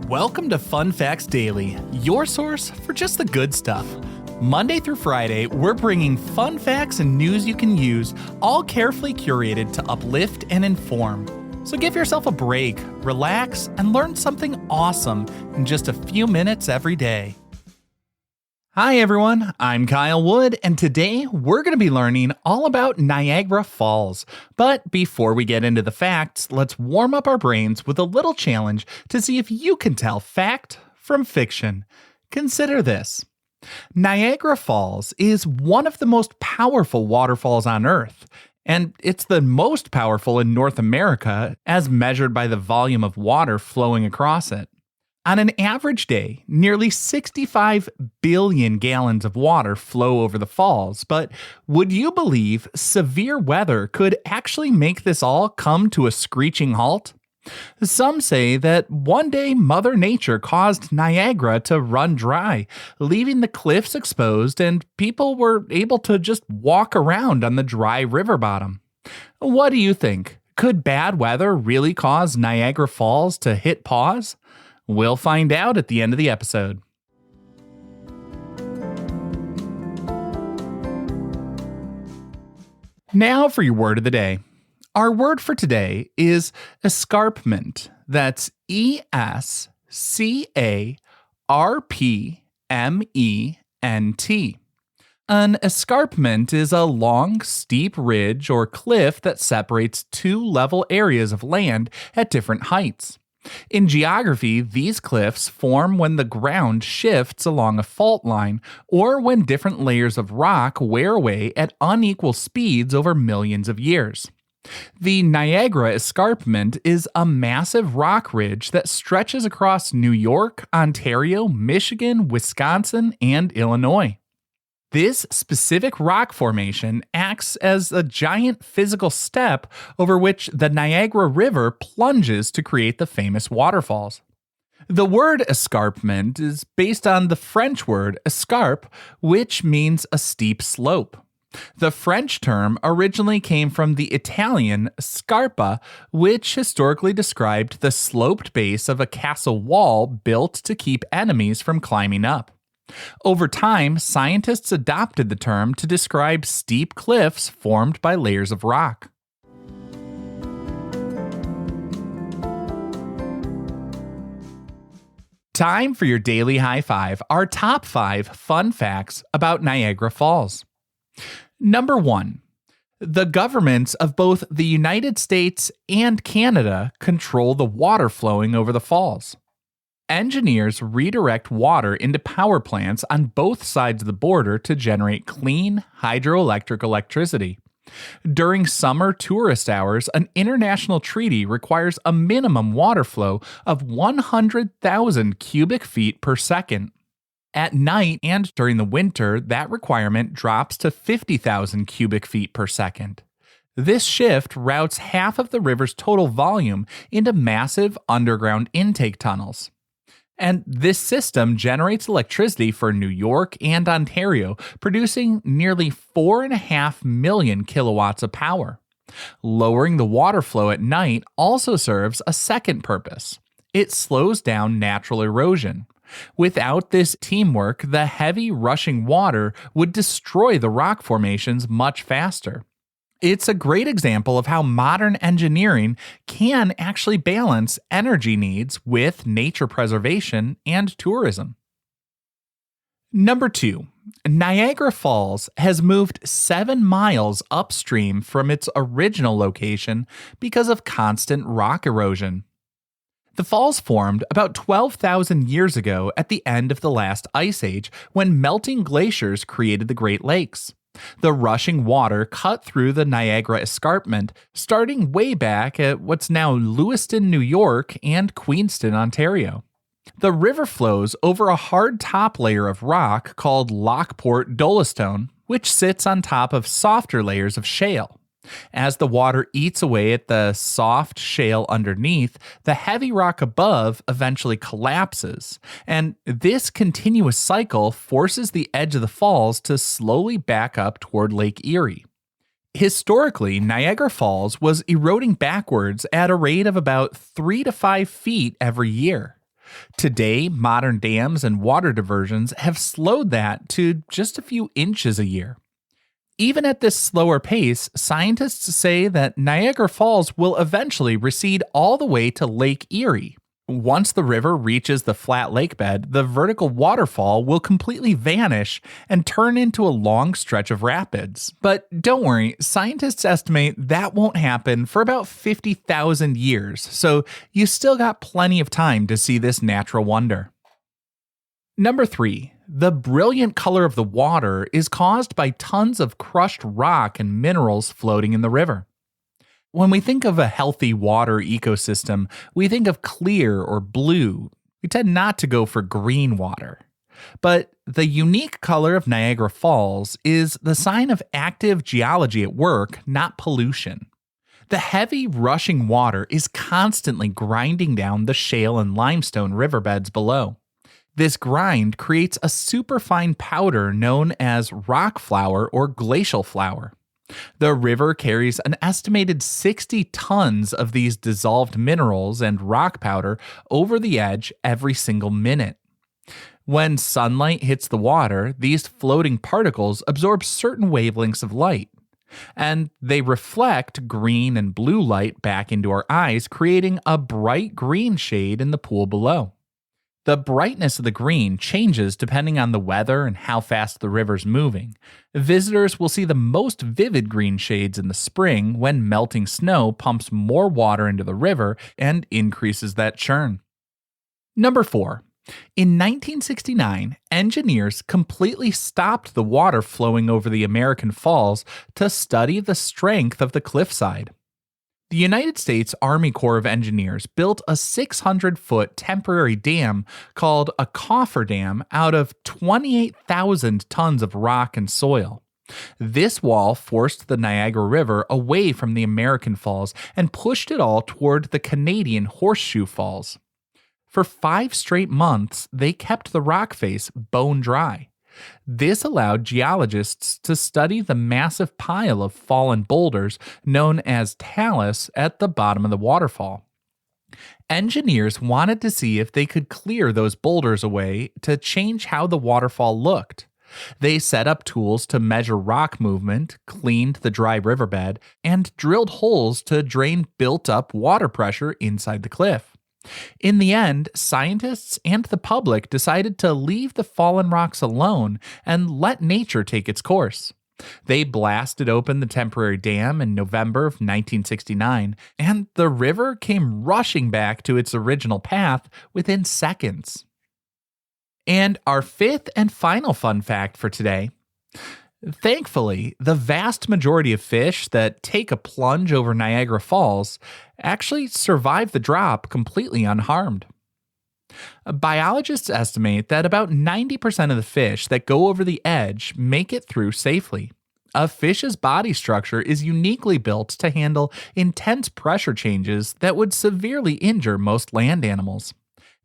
Welcome to Fun Facts Daily, your source for just the good stuff. Monday through Friday, we're bringing fun facts and news you can use, all carefully curated to uplift and inform. So give yourself a break, relax, and learn something awesome in just a few minutes every day. Hi everyone, I'm Kyle Wood, and today we're going to be learning all about Niagara Falls. But before we get into the facts, let's warm up our brains with a little challenge to see if you can tell fact from fiction. Consider this. Niagara Falls is one of the most powerful waterfalls on Earth, and it's the most powerful in North America as measured by the volume of water flowing across it. On an average day, nearly 65 billion gallons of water flow over the falls, but would you believe severe weather could actually make this all come to a screeching halt? Some say that one day Mother Nature caused Niagara to run dry, leaving the cliffs exposed and people were able to just walk around on the dry river bottom. What do you think? Could bad weather really cause Niagara Falls to hit pause? We'll find out at the end of the episode. Now for your word of the day. Our word for today is escarpment. That's ESCARPMENT. An escarpment is a long, steep ridge or cliff that separates two level areas of land at different heights. In geography, these cliffs form when the ground shifts along a fault line or when different layers of rock wear away at unequal speeds over millions of years. The Niagara Escarpment is a massive rock ridge that stretches across New York, Ontario, Michigan, Wisconsin, and Illinois. This specific rock formation acts as a giant physical step over which the Niagara River plunges to create the famous waterfalls. The word escarpment is based on the French word escarpe, which means a steep slope. The French term originally came from the Italian scarpa, which historically described the sloped base of a castle wall built to keep enemies from climbing up. Over time, scientists adopted the term to describe steep cliffs formed by layers of rock. Time for your daily high five, our top 5 fun facts about Niagara Falls. Number 1. The governments of both the United States and Canada control the water flowing over the falls. Engineers redirect water into power plants on both sides of the border to generate clean hydroelectric electricity. During summer tourist hours, an international treaty requires a minimum water flow of 100,000 cubic feet per second. At night and during the winter, that requirement drops to 50,000 cubic feet per second. This shift routes half of the river's total volume into massive underground intake tunnels. And this system generates electricity for New York and Ontario, producing nearly 4.5 million kilowatts of power. Lowering the water flow at night also serves a second purpose. It slows down natural erosion. Without this teamwork, the heavy rushing water would destroy the rock formations much faster. It's a great example of how modern engineering can actually balance energy needs with nature preservation and tourism. Number 2. Niagara Falls has moved 7 miles upstream from its original location because of constant rock erosion. The falls formed about 12,000 years ago at the end of the last ice age when melting glaciers created the Great Lakes. The rushing water cut through the Niagara Escarpment, starting way back at what's now Lewiston, New York, and Queenston, Ontario. The river flows over a hard top layer of rock called Lockport Dolostone, which sits on top of softer layers of shale. As the water eats away at the soft shale underneath, the heavy rock above eventually collapses, and this continuous cycle forces the edge of the falls to slowly back up toward Lake Erie. Historically, Niagara Falls was eroding backwards at a rate of about 3 to 5 feet every year. Today, modern dams and water diversions have slowed that to just a few inches a year. Even at this slower pace, scientists say that Niagara Falls will eventually recede all the way to Lake Erie. Once the river reaches the flat lake bed, the vertical waterfall will completely vanish and turn into a long stretch of rapids. But don't worry, scientists estimate that won't happen for about 50,000 years, so you still got plenty of time to see this natural wonder. Number 3. The brilliant color of the water is caused by tons of crushed rock and minerals floating in the river. When we think of a healthy water ecosystem, we think of clear or blue. We tend not to go for green water. But the unique color of Niagara Falls is the sign of active geology at work, not pollution. The heavy, rushing water is constantly grinding down the shale and limestone riverbeds below. This grind creates a superfine powder known as rock flour or glacial flour. The river carries an estimated 60 tons of these dissolved minerals and rock powder over the edge every single minute. When sunlight hits the water, these floating particles absorb certain wavelengths of light, and they reflect green and blue light back into our eyes, creating a bright green shade in the pool below. The brightness of the green changes depending on the weather and how fast the river's moving. Visitors will see the most vivid green shades in the spring when melting snow pumps more water into the river and increases that churn. Number 4. In 1969, engineers completely stopped the water flowing over the American Falls to study the strength of the cliffside. The United States Army Corps of Engineers built a 600-foot temporary dam called a cofferdam out of 28,000 tons of rock and soil. This wall forced the Niagara River away from the American Falls and pushed it all toward the Canadian Horseshoe Falls. For 5 straight months, they kept the rock face bone dry. This allowed geologists to study the massive pile of fallen boulders known as talus at the bottom of the waterfall. Engineers wanted to see if they could clear those boulders away to change how the waterfall looked. They set up tools to measure rock movement, cleaned the dry riverbed, and drilled holes to drain built-up water pressure inside the cliff. In the end, scientists and the public decided to leave the fallen rocks alone and let nature take its course. They blasted open the temporary dam in November of 1969, and the river came rushing back to its original path within seconds. And our 5th and final fun fact for today. Thankfully, the vast majority of fish that take a plunge over Niagara Falls actually survive the drop completely unharmed. Biologists estimate that about 90% of the fish that go over the edge make it through safely. A fish's body structure is uniquely built to handle intense pressure changes that would severely injure most land animals.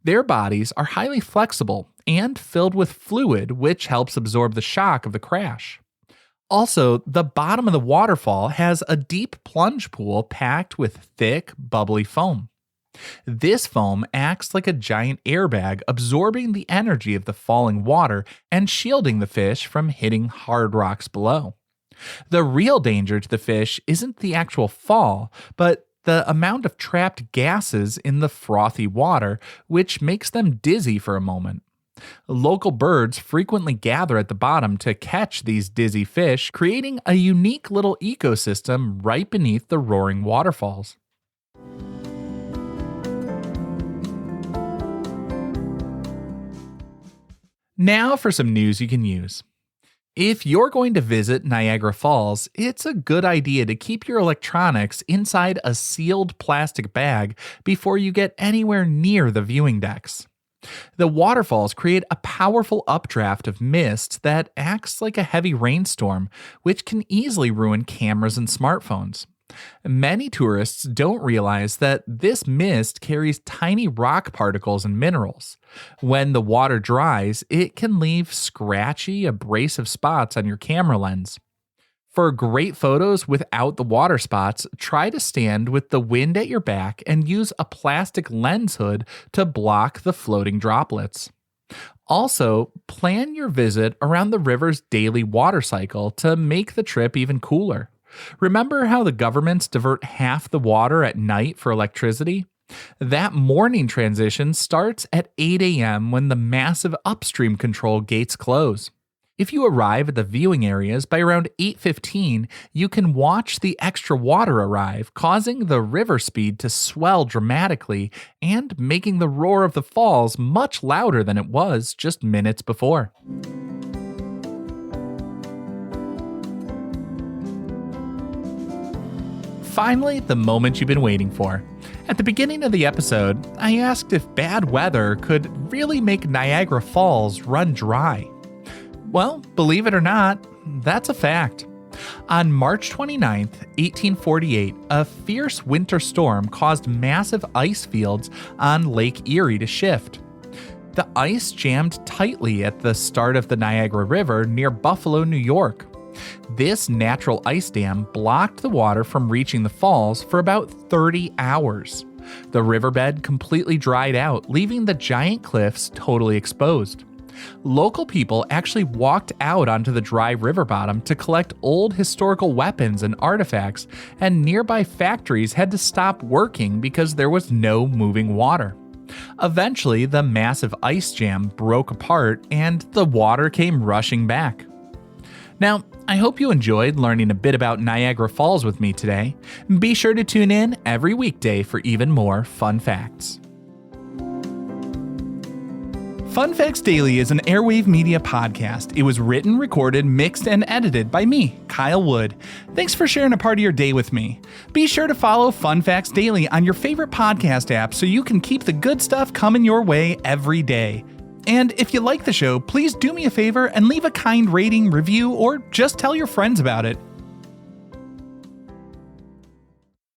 Their bodies are highly flexible and filled with fluid, which helps absorb the shock of the crash. Also, the bottom of the waterfall has a deep plunge pool packed with thick, bubbly foam. This foam acts like a giant airbag, absorbing the energy of the falling water and shielding the fish from hitting hard rocks below. The real danger to the fish isn't the actual fall, but the amount of trapped gases in the frothy water, which makes them dizzy for a moment. Local birds frequently gather at the bottom to catch these dizzy fish, creating a unique little ecosystem right beneath the roaring waterfalls. Now for some news you can use. If you're going to visit Niagara Falls, it's a good idea to keep your electronics inside a sealed plastic bag before you get anywhere near the viewing decks. The waterfalls create a powerful updraft of mist that acts like a heavy rainstorm, which can easily ruin cameras and smartphones. Many tourists don't realize that this mist carries tiny rock particles and minerals. When the water dries, it can leave scratchy, abrasive spots on your camera lens. For great photos without the water spots, try to stand with the wind at your back and use a plastic lens hood to block the floating droplets. Also, plan your visit around the river's daily water cycle to make the trip even cooler. Remember how the governments divert half the water at night for electricity? That morning transition starts at 8 a.m. when the massive upstream control gates close. If you arrive at the viewing areas by around 8:15, you can watch the extra water arrive, causing the river speed to swell dramatically and making the roar of the falls much louder than it was just minutes before. Finally, the moment you've been waiting for. At the beginning of the episode, I asked if bad weather could really make Niagara Falls run dry. Well, believe it or not, that's a fact. On March 29, 1848, a fierce winter storm caused massive ice fields on Lake Erie to shift. The ice jammed tightly at the start of the Niagara River near Buffalo, New York. This natural ice dam blocked the water from reaching the falls for about 30 hours. The riverbed completely dried out, leaving the giant cliffs totally exposed. Local people actually walked out onto the dry river bottom to collect old historical weapons and artifacts, and nearby factories had to stop working because there was no moving water. Eventually, the massive ice jam broke apart and the water came rushing back. Now, I hope you enjoyed learning a bit about Niagara Falls with me today. Be sure to tune in every weekday for even more fun facts. Fun Facts Daily is an Airwave Media podcast. It was written, recorded, mixed, and edited by me, Kyle Wood. Thanks for sharing a part of your day with me. Be sure to follow Fun Facts Daily on your favorite podcast app so you can keep the good stuff coming your way every day. And if you like the show, please do me a favor and leave a kind rating, review, or just tell your friends about it.